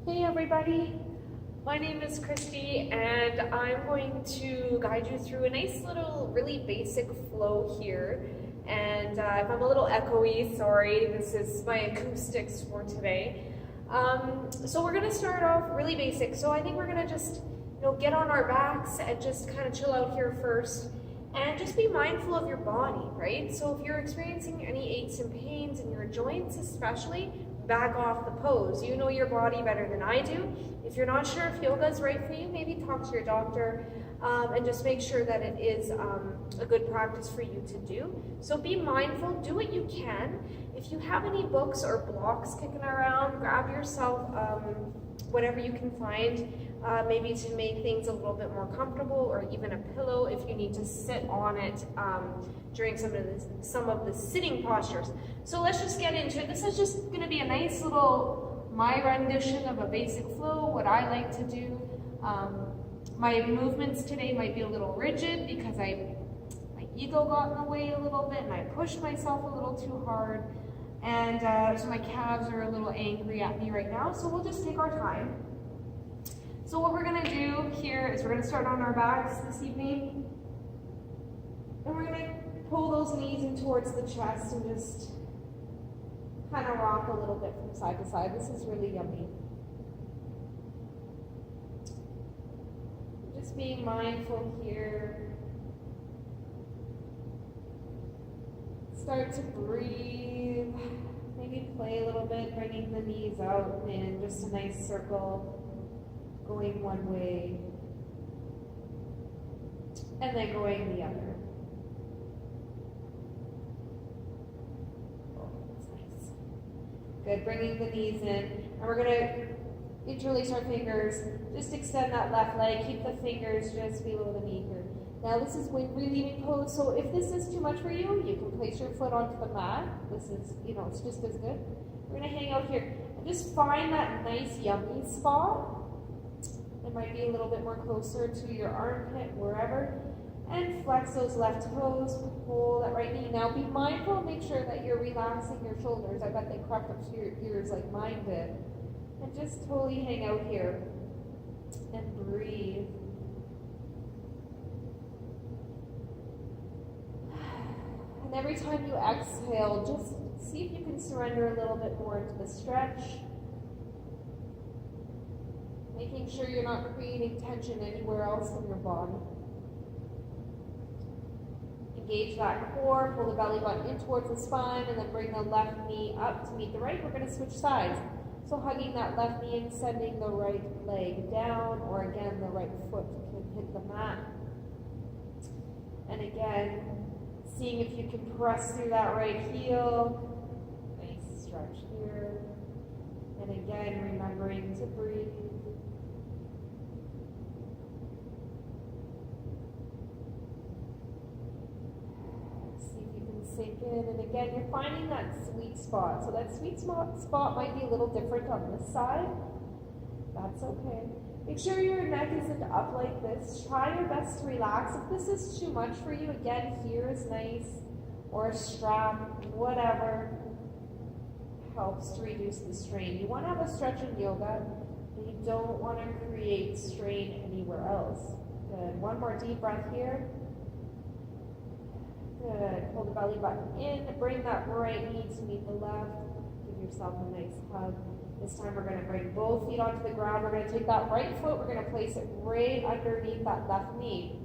Hey everybody, my name is Christy and I'm going to guide you through a nice little really basic flow here. And if I'm a little echoey, sorry, this is my acoustics for today. So we're going to start off really basic. So I think we're going to just get on our backs and just kind of chill out here first. And just be mindful of your body, right? So if you're experiencing any aches and pains in your joints especially, back off the pose. You know your body better than I do. If you're not sure if yoga is right for you, maybe talk to your doctor and just make sure that it is a good practice for you to do. So be mindful, do what you can. If you have any books or blocks kicking around, grab yourself whatever you can find, maybe to make things a little bit more comfortable, or even a pillow if you need to sit on it during some of the sitting postures. So let's just get into it. This is just going to be a nice little my rendition of a basic flow, what I like to do. My movements today might be a little rigid because my ego got in the way a little bit and I pushed myself a little too hard, and so my calves are a little angry at me right now, so we'll just take our time. So what we're going to do here is we're going to start on our backs this evening, and we're going to pull those knees in towards the chest and just kind of rock a little bit from side to side. This is really yummy. Just being mindful here. Start to breathe. Maybe play a little bit, bringing the knees out and in, just a nice circle going one way and then going the other. Oh, that's nice. Good, bringing the knees in, and we're going to interlace our fingers. Just extend that left leg, keep the fingers just below the knee here. Now this is when relieving pose, so if this is too much for you, you can place your foot onto the mat. This is, it's just as good. We're going to hang out here and just find that nice yummy spot. It might be a little bit more closer to your armpit, wherever. And flex those left toes, pull that right knee. Now be mindful, make sure that you're relaxing your shoulders. I bet they crept up to your ears like mine did. And just totally hang out here and breathe. And every time you exhale, just see if you can surrender a little bit more into the stretch. Making sure you're not creating tension anywhere else in your body. Engage that core, pull the belly button in towards the spine, and then bring the left knee up to meet the right. We're going to switch sides. So hugging that left knee and sending the right leg down, or again, the right foot can hit the mat. And again, seeing if you can press through that right heel. Nice stretch here. And again, remembering to breathe. Sink in, and again, you're finding that sweet spot. So that sweet spot might be a little different on this side. That's okay. Make sure your neck isn't up like this. Try your best to relax. If this is too much for you, again, here is nice, or a strap, whatever helps to reduce the strain. You want to have a stretch in yoga, and you don't want to create strain anywhere else. Good. One more deep breath here. Good. Pull the belly button in. Bring that right knee to meet the left. Give yourself a nice hug. This time we're going to bring both feet onto the ground. We're going to take that right foot. We're going to place it right underneath that left knee.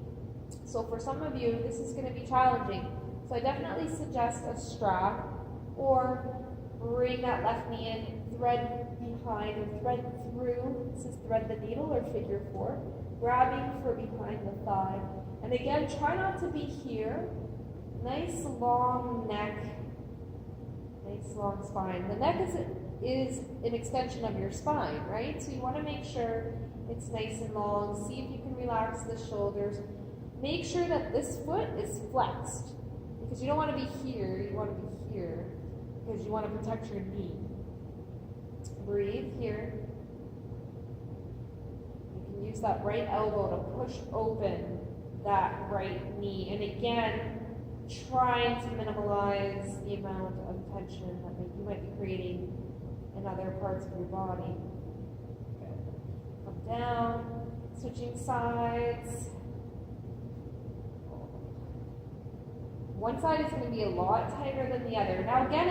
So for some of you, this is going to be challenging. So I definitely suggest a strap, or bring that left knee in, thread behind or thread through. This is thread the needle or figure 4. Grabbing for behind the thigh. And again, try not to be here. Nice long neck, nice long spine. The neck is an extension of your spine, right? So you want to make sure it's nice and long. See if you can relax the shoulders. Make sure that this foot is flexed, because you don't want to be here, you want to be here, because you want to protect your knee. Breathe here. You can use that right elbow to push open that right knee. And again, trying to minimize the amount of tension that you might be creating in other parts of your body. down, switching sides. One side is going to be a lot tighter than the other. Now again,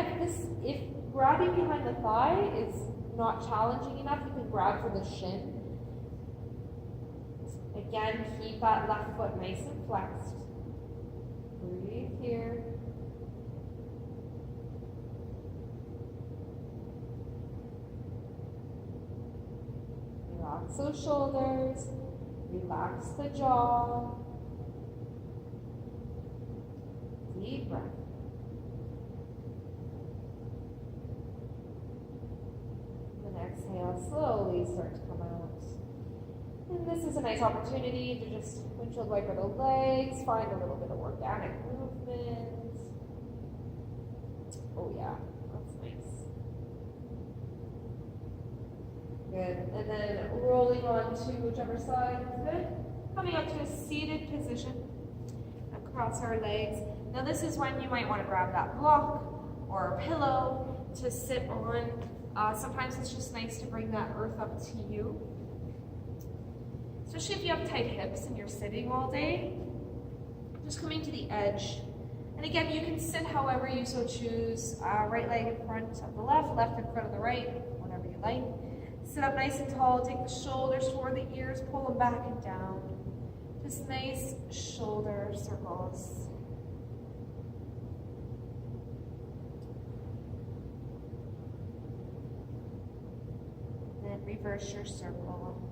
if grabbing behind the thigh is not challenging enough, you can grab for the shin. Again, keep that left foot nice and flexed. Breathe here. Relax those shoulders. Relax the jaw. Deep breath. And exhale, slowly start to come out. And this is a nice opportunity to just windshield wiper the legs, find a little bit of organic movement. Oh yeah, that's nice. Good. And then rolling on to whichever side is good. Coming up to a seated position. Across our legs. Now this is when you might want to grab that block or a pillow to sit on. Sometimes it's just nice to bring that earth up to you. Especially if you have tight hips and you're sitting all day. Just coming to the edge. And again, you can sit however you so choose. Right leg in front of the left, left in front of the right, whatever you like. Sit up nice and tall, take the shoulders toward the ears, pull them back and down. Just nice shoulder circles. And then reverse your circle.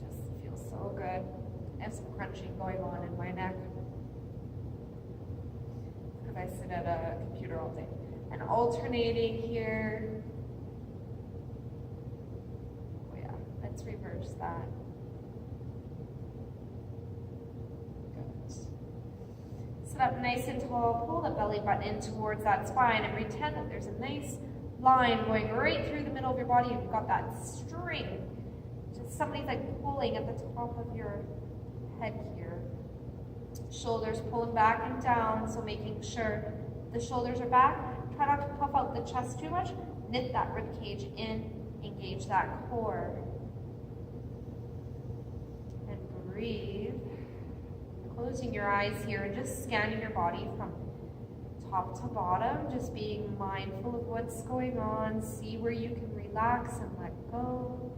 Just feels so good. I have some crunching going on in my neck because I sit at a computer all day. And alternating here. Oh yeah, let's reverse that. Sit up nice and tall, pull the belly button in towards that spine and pretend that there's a nice line going right through the middle of your body. You've got that string. Just somebody's like pulling at the top of your head here. Shoulders pulling back and down, so making sure the shoulders are back. Try not to puff out the chest too much. Knit that rib cage in, engage that core. And breathe. Closing your eyes here and just scanning your body from top to bottom, just being mindful of what's going on. See where you can relax and let go.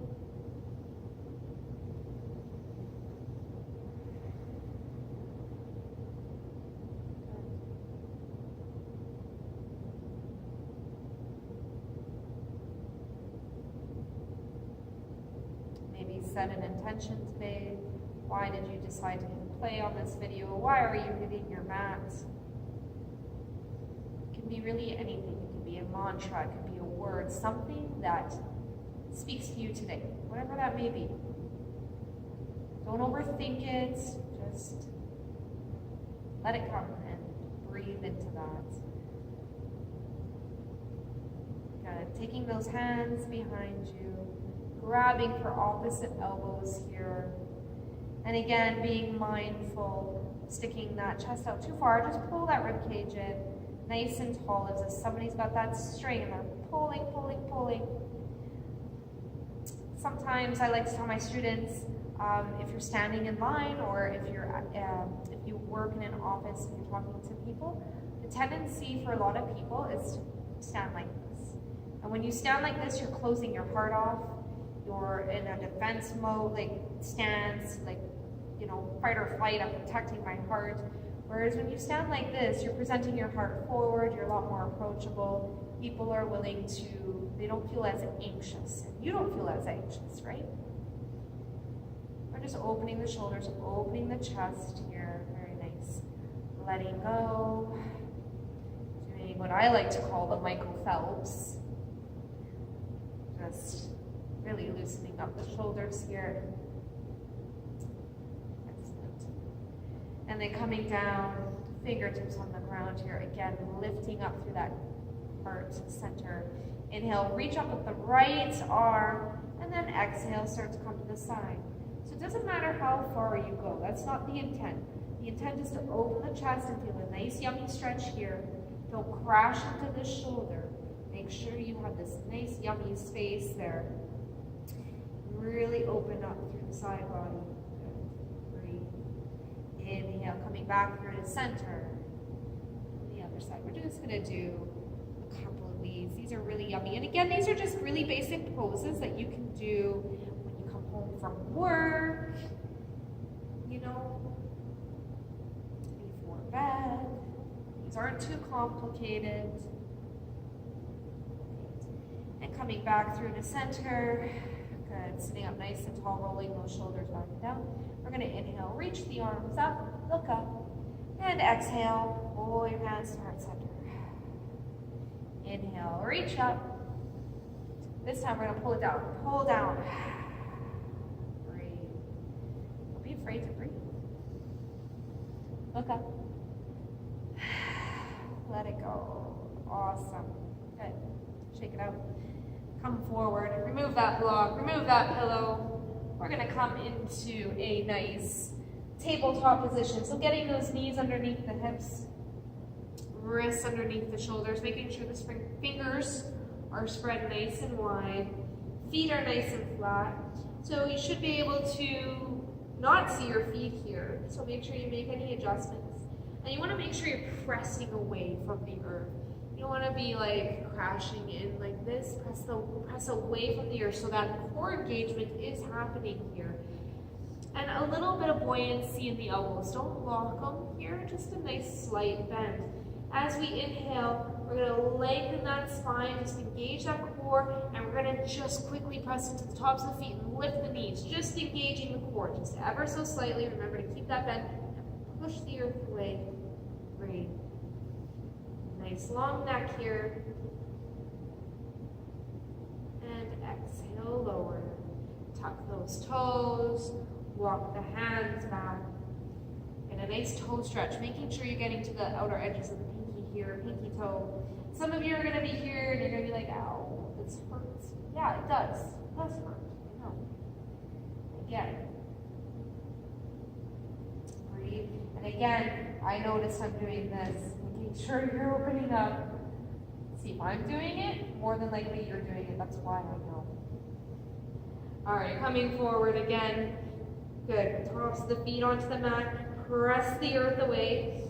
Maybe set an intention today. Why did you decide to play on this video? Why are you hitting your mat? It can be really anything. It can be a mantra, it can be a word, something that speaks to you today, whatever that may be. Don't overthink it, just let it come and breathe into that. Good. Taking those hands behind you, grabbing for opposite elbows here. And again, being mindful, sticking that chest out too far, just pull that rib cage in, nice and tall, as if somebody's got that string and they're pulling, pulling, pulling. Sometimes I like to tell my students, if you're standing in line or if you work in an office and you're talking to people, the tendency for a lot of people is to stand like this. And when you stand like this, you're closing your heart off. You're in a defense mode, like stance, like, you know, fight or flight, I'm protecting my heart. Whereas when you stand like this, you're presenting your heart forward, you're a lot more approachable. People are willing to, they don't feel as anxious. And you don't feel as anxious, right? We're just opening the shoulders, opening the chest here, very nice. Letting go. Doing what I like to call the Michael Phelps. Just really loosening up the shoulders here. Excellent. And then coming down, fingertips on the ground here. Again, lifting up through that heart center. Inhale, reach up with the right arm, and then exhale, start to come to the side. So it doesn't matter how far you go. That's not the intent. The intent is to open the chest and feel a nice yummy stretch here. Don't crash into the shoulder. Make sure you have this nice yummy space there. Really open up through the side body. Good. Breathe. Inhale, coming back through to center. On the other side. We're just going to do a couple of these. These are really yummy. And again, these are just really basic poses that you can do when you come home from work, you know, before bed. These aren't too complicated. And coming back through to center. Good. Sitting up nice and tall, rolling those shoulders back and down. We're going to inhale, reach the arms up, look up. And exhale, pull your hands to heart center. Inhale, reach up. This time we're going to pull it down. Pull down. Breathe. Don't be afraid to breathe. Look up. Let it go. Awesome. Good. Shake it out. Come forward. Remove that block. Remove that pillow. We're going to come into a nice tabletop position. So getting those knees underneath the hips, wrists underneath the shoulders, making sure the fingers are spread nice and wide. Feet are nice and flat. So you should be able to not see your feet here. So make sure you make any adjustments. And you want to make sure you're pressing away from the earth. You don't want to be like crashing in like this. Press away from the earth so that core engagement is happening here. And a little bit of buoyancy in the elbows. Don't lock them here, just a nice slight bend. As we inhale, we're going to lengthen that spine, just engage that core, and we're going to just quickly press into the tops of the feet and lift the knees, just engaging the core, just ever so slightly. Remember to keep that bend and push the earth away. Breathe. Nice long neck here. And exhale, lower. Tuck those toes. Walk the hands back. And a nice toe stretch, making sure you're getting to the outer edges of the pinky here, pinky toe. Some of you are going to be here and you're going to be like, ow, this hurts. Yeah, it does. It does hurt. I know. Again. Breathe. And again, I notice I'm doing this. Making sure you're opening up. See, if I'm doing it, more than likely you're doing it. That's why I know. All right, coming forward again. Good. Toss the feet onto the mat. Press the earth away.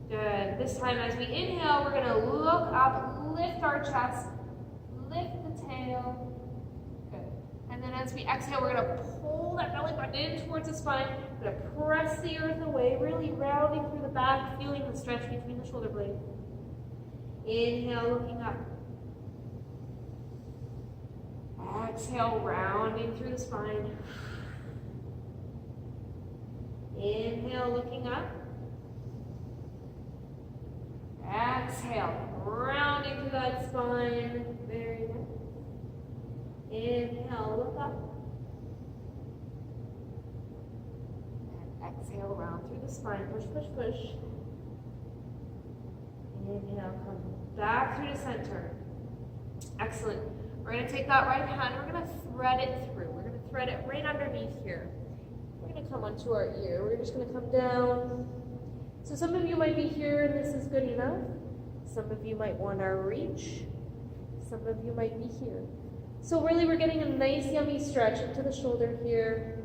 Good. This time as we inhale, we're going to look up, lift our chest, lift the tail. Good. And then as we exhale, we're going to pull that belly button in towards the spine. We're going to press the earth away, really rounding through the back, feeling the stretch between the shoulder blades. Inhale, looking up. Exhale, rounding through the spine. Inhale, looking up. Exhale, rounding through that spine. Very good. Inhale, look up. And exhale, round through the spine. Push, push, push. Inhale, come back through the center. Excellent. We're going to take that right hand, we're going to thread it through. We're going to thread it right underneath here. We're going to come onto our ear. We're just going to come down. So some of you might be here and this is good enough. Some of you might want to reach. Some of you might be here. So really we're getting a nice yummy stretch into the shoulder here.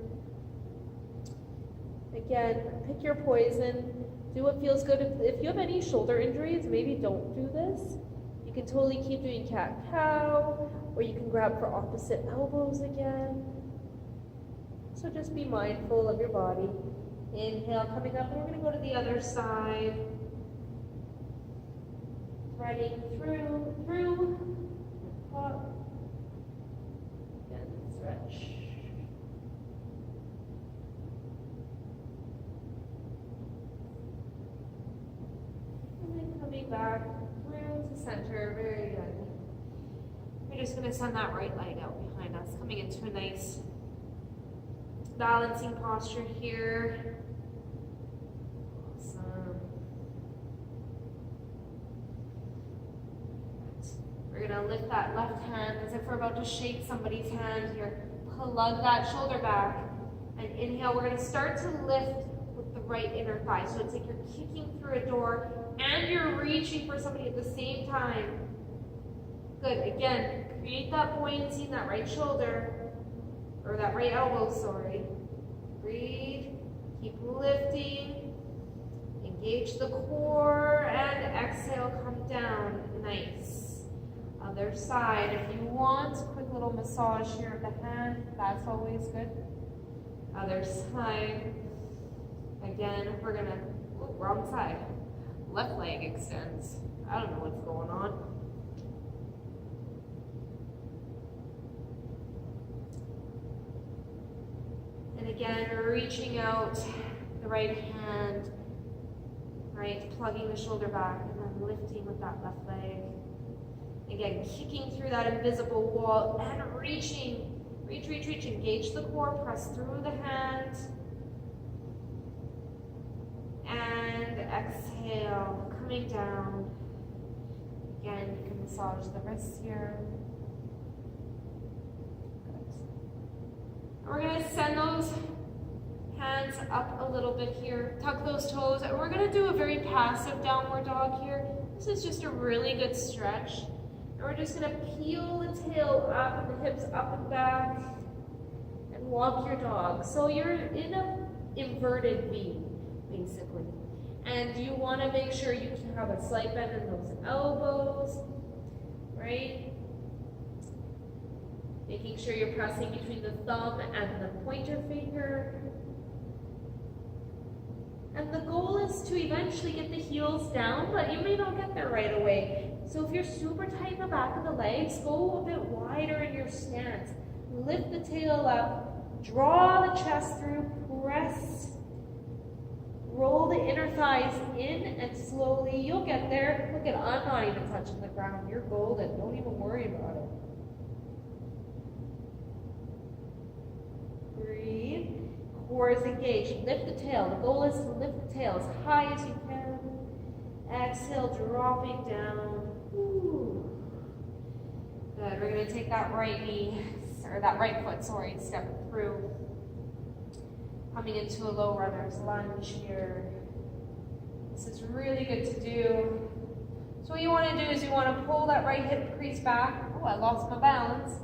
Again, pick your poison. Do what feels good. If you have any shoulder injuries, maybe don't do this. You can totally keep doing cat-cow, or you can grab for opposite elbows again. So just be mindful of your body. Inhale, coming up, and we're going to go to the other side. Threading through, up, and stretch. And then coming back through to center, very good. We're just going to send that right leg out behind us, coming into a nice balancing posture here. Awesome. We're going to lift that left hand as if we're about to shake somebody's hand here. Plug that shoulder back. And inhale, we're going to start to lift with the right inner thigh. So it's like you're kicking through a door and you're reaching for somebody at the same time. Good. Again, create that buoyancy in that right shoulder. or that right elbow, sorry. Breathe, keep lifting, engage the core, and exhale, come down, nice. Other side, if you want, quick little massage here of the hand, that's always good. Other side, again, we're gonna, wrong side. Left leg extends. I don't know what's going on. And again, reaching out the right hand, right, plugging the shoulder back, and then lifting with that left leg. Again, kicking through that invisible wall and reaching, reach, engage the core, press through the hand. And exhale, coming down. Again, you can massage the wrists here. Good. And we're going to send those hands up a little bit here. Tuck those toes. And we're going to do a very passive downward dog here. This is just a really good stretch. And we're just going to peel the tail up and the hips up and back. And walk your dog. So you're in an inverted V, basically. And you want to make sure you can have a slight bend in those elbows, right? Making sure you're pressing between the thumb and the pointer finger. And the goal is to eventually get the heels down, but you may not get there right away. So if you're super tight in the back of the legs, go a bit wider in your stance. Lift the tail up, draw the chest through, press. Roll the inner thighs in and slowly, you'll get there. Look at, I'm not even touching the ground. You're golden. Don't even worry about it. Breathe. Core is engaged. Lift the tail. The goal is to lift the tail as high as you can. Exhale, dropping down. Ooh. Good. We're going to take that right knee, or that right foot, sorry, step through. Coming into a low runner's lunge here. This is really good to do. So what you want to do is you want to pull that right hip crease back. Oh, I lost my balance.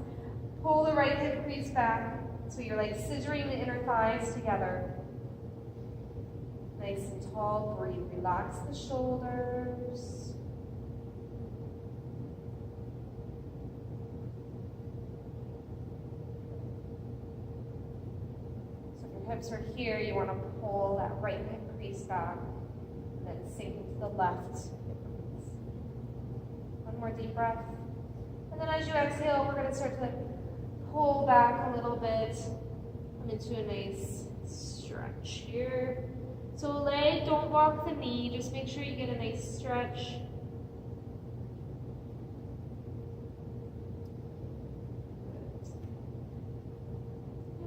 Pull the right hip crease back. So you're like scissoring the inner thighs together. Nice and tall. Breathe. Relax the shoulders. Hips are here, you want to pull that right hip crease back and then sink into the left hip crease. One more deep breath. And then as you exhale, we're going to start to pull back a little bit. Come into a nice stretch here. So leg, don't lock the knee, just make sure you get a nice stretch.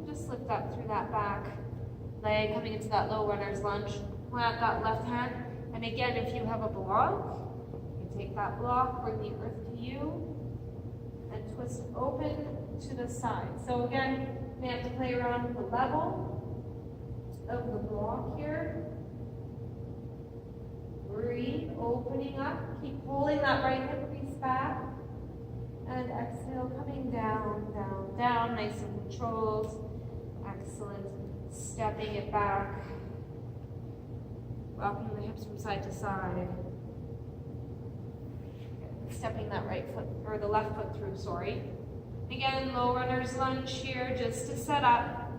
Just lift up through that back leg, coming into that low runner's lunge. Plant that left hand. And again, if you have a block, you can take that block, bring the earth to you, and twist open to the side. So again, we have to play around with the level of the block here. Breathe, opening up. Keep pulling that right hip crease back. And exhale, coming down, down, down. Nice and controlled. Excellent. Stepping it back. Rocking the hips from side to side. Stepping that right foot, or the left foot through, sorry. Again, low runner's lunge here, just to set up.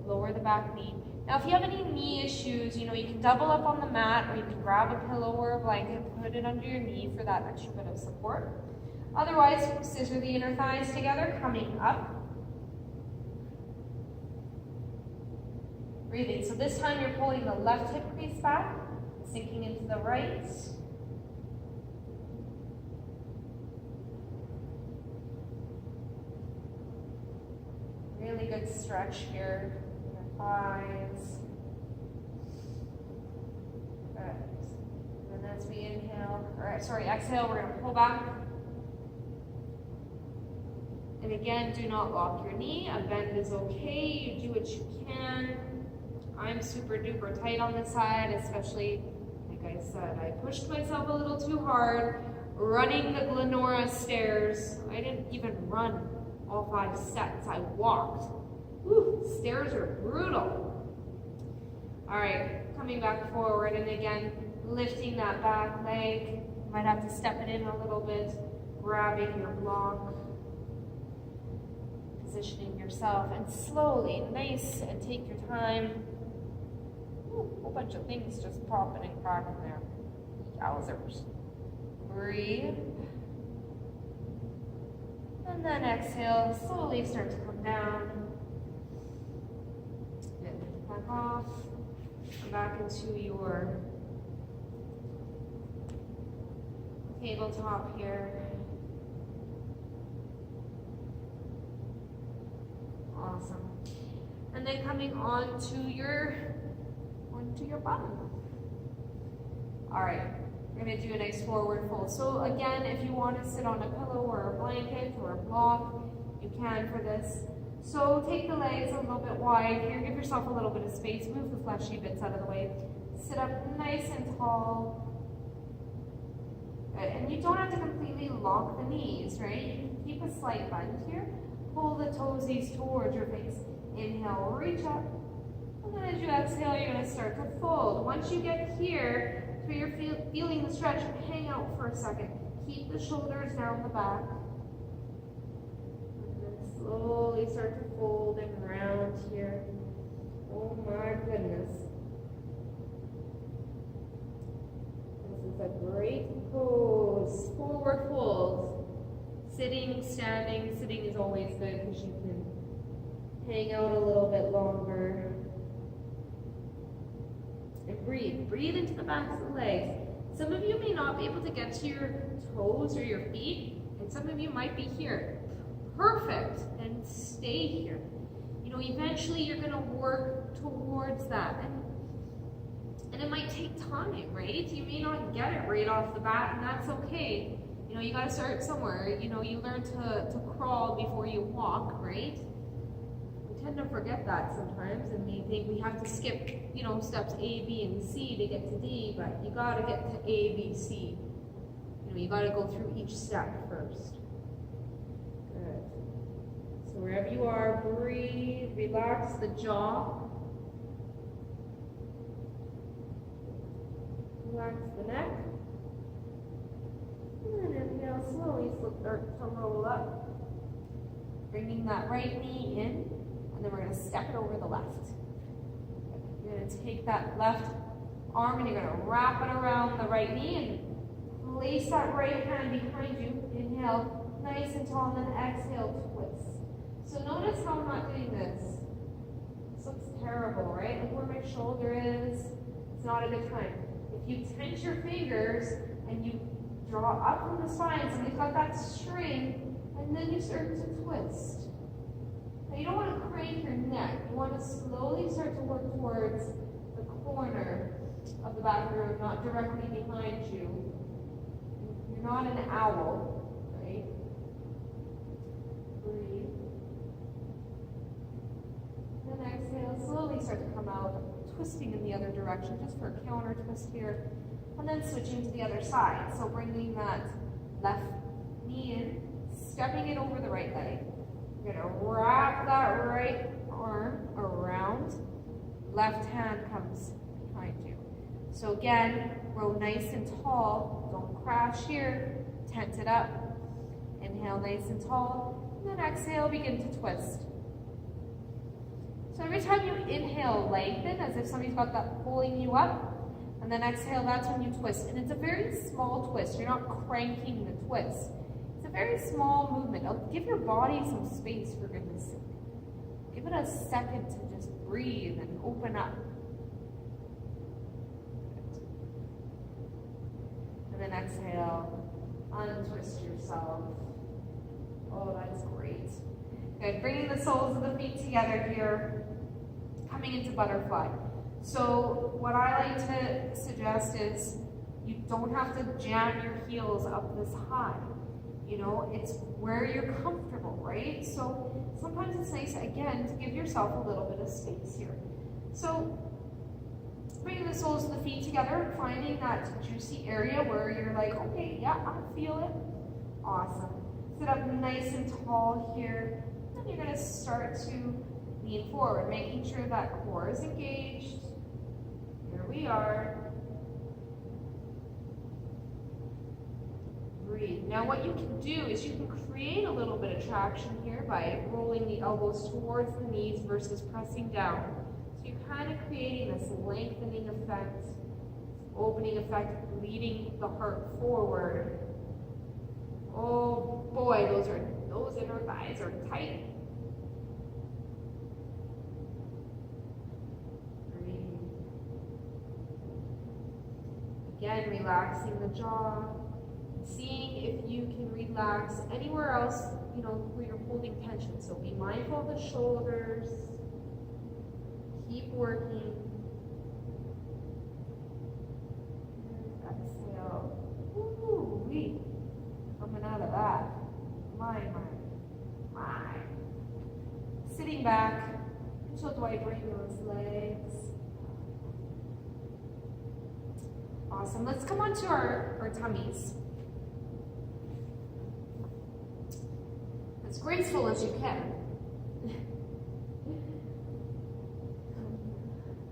Lower the back knee. Now, if you have any knee issues, you can double up on the mat, or you can grab a pillow or a blanket, put it under your knee for that extra bit of support. Otherwise, scissor the inner thighs together, coming up. Breathing. So this time you're pulling the left hip crease back, sinking into the right. Really good stretch here in your thighs. Good. And as we inhale, exhale, we're going to pull back. And again, do not lock your knee. A bend is okay. You do what you can. I'm super duper tight on this side, especially, like I said, I pushed myself a little too hard running the Glenora stairs. I didn't even run. all 5 sets. I walked. Whew, stairs are brutal. All right, coming back forward, and again, lifting that back leg. You might have to step it in a little bit, grabbing your block, positioning yourself, and slowly, nice, and take your time. Ooh, a whole bunch of things just popping and cracking there. Yowzers. Breathe. And then exhale, slowly start to come down. And back off. Come back into your tabletop here. Awesome. And then coming onto your bottom. All right, we're gonna do a nice forward fold. So again, if you want to sit on a pillow or a blanket or a block, you can for this. So take the legs a little bit wide here, give yourself a little bit of space, move the fleshy bits out of the way. Sit up nice and tall. Good, and you don't have to completely lock the knees, right? You can keep a slight bend here. Pull the toesies towards your face. Inhale, reach up. And then as you exhale, you're gonna start to fold. Once you get here, so you're feeling the stretch, hang out for a second. Keep the shoulders down the back. Slowly start to fold and round here. Oh my goodness. This is a great pose. Forward fold. Sitting, standing. Sitting is always good because you can hang out a little bit longer. And breathe. Breathe into the backs of the legs. Some of you may not be able to get to your toes or your feet, and some of you might be here. Perfect, and stay here. You know, eventually you're gonna work towards that, and it might take time, right? You may not get it right off the bat, and that's okay. You know, you gotta start somewhere. You know, you learn to crawl before you walk, right? We tend to forget that sometimes, and we think we have to skip, you know, steps A, B, and C to get to D, but you gotta get to A, B, C. You know, you gotta go through each step first. So wherever you are, breathe, relax the jaw. Relax the neck. And then inhale, slowly start to roll up. Bringing that right knee in, and then we're going to step it over the left. You're going to take that left arm and you're going to wrap it around the right knee and place that right hand behind you. Inhale, nice and tall, and then exhale, twist. So notice how I'm not doing this. This looks terrible, right? Look where my shoulder is. It's not a good time. If you tense your fingers and you draw up from the spine, so you've got that string, and then you start to twist. Now you don't want to crank your neck. You want to slowly start to work towards the corner of the back of the room, not directly behind you. You're not an owl, right? Breathe. Then exhale, slowly start to come out, twisting in the other direction, just for a counter twist here. And then switching to the other side. So bringing that left knee in, stepping it over the right leg. You're gonna wrap that right arm around, left hand comes behind you. So again, grow nice and tall, don't crash here, tent it up. Inhale nice and tall, and then exhale, begin to twist. So every time you inhale, lengthen as if somebody's got that pulling you up, and then exhale, that's when you twist. And it's a very small twist, you're not cranking the twist. It's a very small movement. Give your body some space, for goodness sake. Give it a second to just breathe and open up. And then exhale, untwist yourself. Oh, that's great. Good, bringing the soles of the feet together here, coming into butterfly. So what I like to suggest is you don't have to jam your heels up this high. You know, it's where you're comfortable, right? So sometimes it's nice, again, to give yourself a little bit of space here. So bringing the soles of the feet together, finding that juicy area where you're like, okay, yeah, I feel it. Awesome. Sit up nice and tall here. And you're going to start to lean forward, making sure that core is engaged. Here we are. Breathe. Now what you can do is you can create a little bit of traction here by rolling the elbows towards the knees versus pressing down. So you're kind of creating this lengthening effect, opening effect, leading the heart forward. Oh boy, those inner thighs are tight. Breathe. Again, relaxing the jaw. Seeing if you can relax anywhere else, where you're holding tension. So be mindful of the shoulders. Keep working. Exhale. Woo-wee. Coming out of that. My. Sitting back. Until do I bring those legs? Awesome. Let's come on to our tummies. As graceful as you can.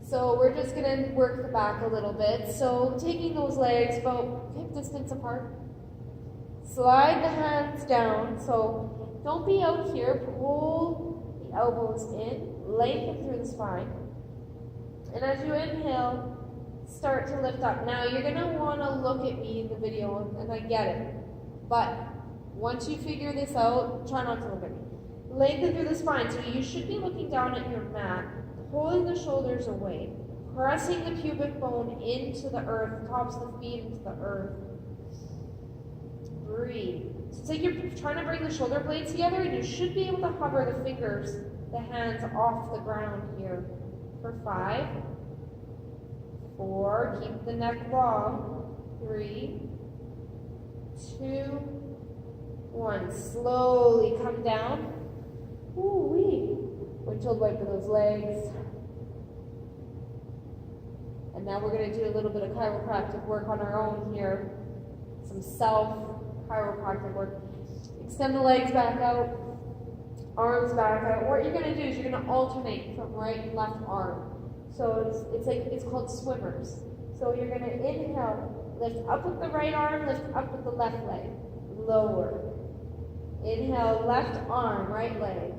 So we're just going to work the back a little bit. So taking those legs about hip distance apart. Slide the hands down. So don't be out here. Pull the elbows in. Lengthen through the spine. And as you inhale, start to lift up. Now you're going to want to look at me in the video, and I get it. But once you figure this out, try not to look at me. Lengthen through the spine. So you should be looking down at your mat, pulling the shoulders away, pressing the pubic bone into the earth, tops of the feet into the earth. Breathe. So it's like you're trying to bring the shoulder blades together, and you should be able to hover the fingers, the hands off the ground here. For 5, 4, keep the neck long. 3, 2, 1. Slowly come down. Ooh-wee. Windshield wiper those legs. And now we're going to do a little bit of chiropractic work on our own here. Some self-chiropractic work. Extend the legs back out. Arms back out. What you're going to do is you're going to alternate from right and left arm. So it's called swimmers. So you're going to inhale, lift up with the right arm, lift up with the left leg. Lower. Inhale, left arm, right leg.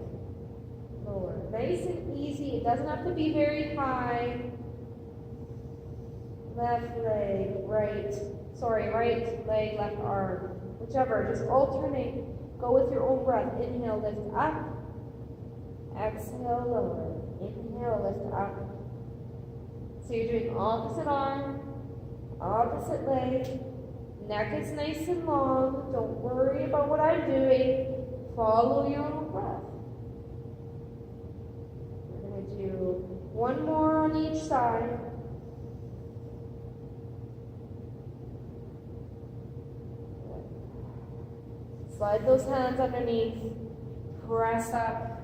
Lower. Nice and easy. It doesn't have to be very high. Left leg, right leg, left arm. Whichever. Just alternate. Go with your own breath. Inhale, lift up. Exhale, lower. Inhale, lift up. So you're doing opposite arm, opposite leg. Neck is nice and long. Don't worry about what I'm doing. Follow your own breath. We're going to do one more on each side. Slide those hands underneath. Press up.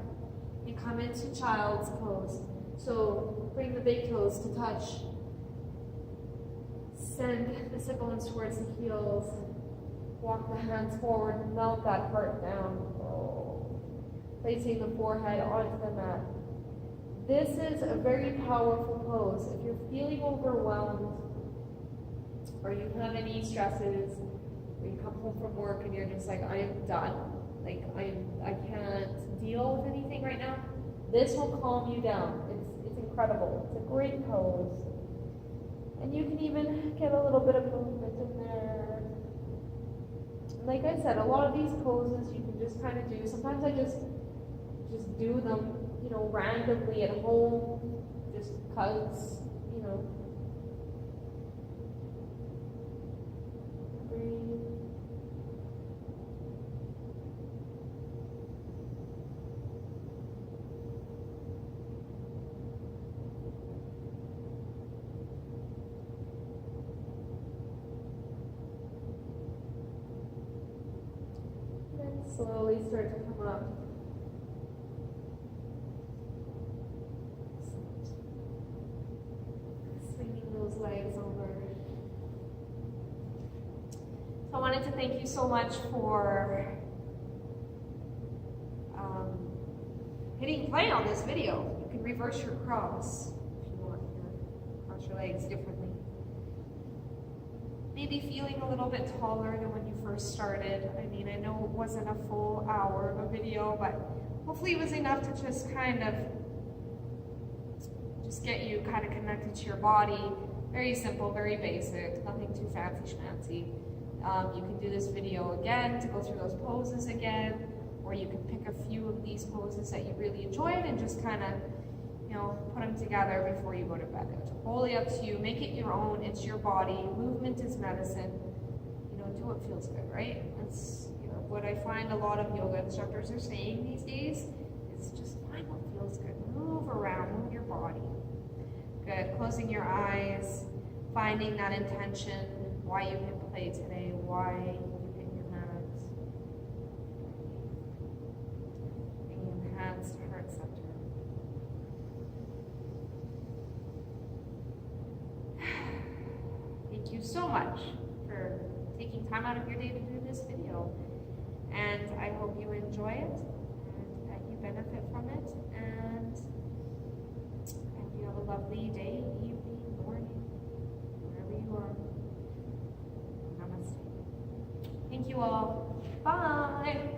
And come into child's pose. So bring the big toes to touch. Send the sit bones towards the heels. Walk the hands forward. Melt that heart down. Oh. Placing the forehead onto the mat. This is a very powerful pose. If you're feeling overwhelmed, or you have any stresses, or you come home from work and you're just like, I am done. Like I can't deal with anything right now. This will calm you down. It's incredible. It's a great pose. And you can even get a little bit of movement in there. Like I said, a lot of these poses you can just kind of do. Sometimes I just do them, randomly at home, just cause, Breathe. Slowly start to come up. Swinging those legs over. So I wanted to thank you so much for hitting play on this video. You can reverse your cross if you want here. Cross your legs differently. Maybe feeling a little bit taller than when you first started. I mean, I know it wasn't a full hour of a video, but hopefully it was enough to just get you kind of connected to your body. Very simple, very basic, nothing too fancy schmancy. You can do this video again to go through those poses again, or you can pick a few of these poses that you really enjoyed and just kind of, you know, put them together before you go to bed. It's totally up to you. Make it your own. It's your body. Movement is medicine. You know, do what feels good, right? That's, you know, what I find a lot of yoga instructors are saying these days is just find what feels good. Move around, move your body. Good. Closing your eyes, finding that intention, why you hit play today, why you hit your hands. Bringing your hands to heart center. Thank you so much for taking time out of your day to do this video. And I hope you enjoy it and that you benefit from it. And you have a lovely day, evening, morning, wherever you are. Namaste. Thank you all. Bye.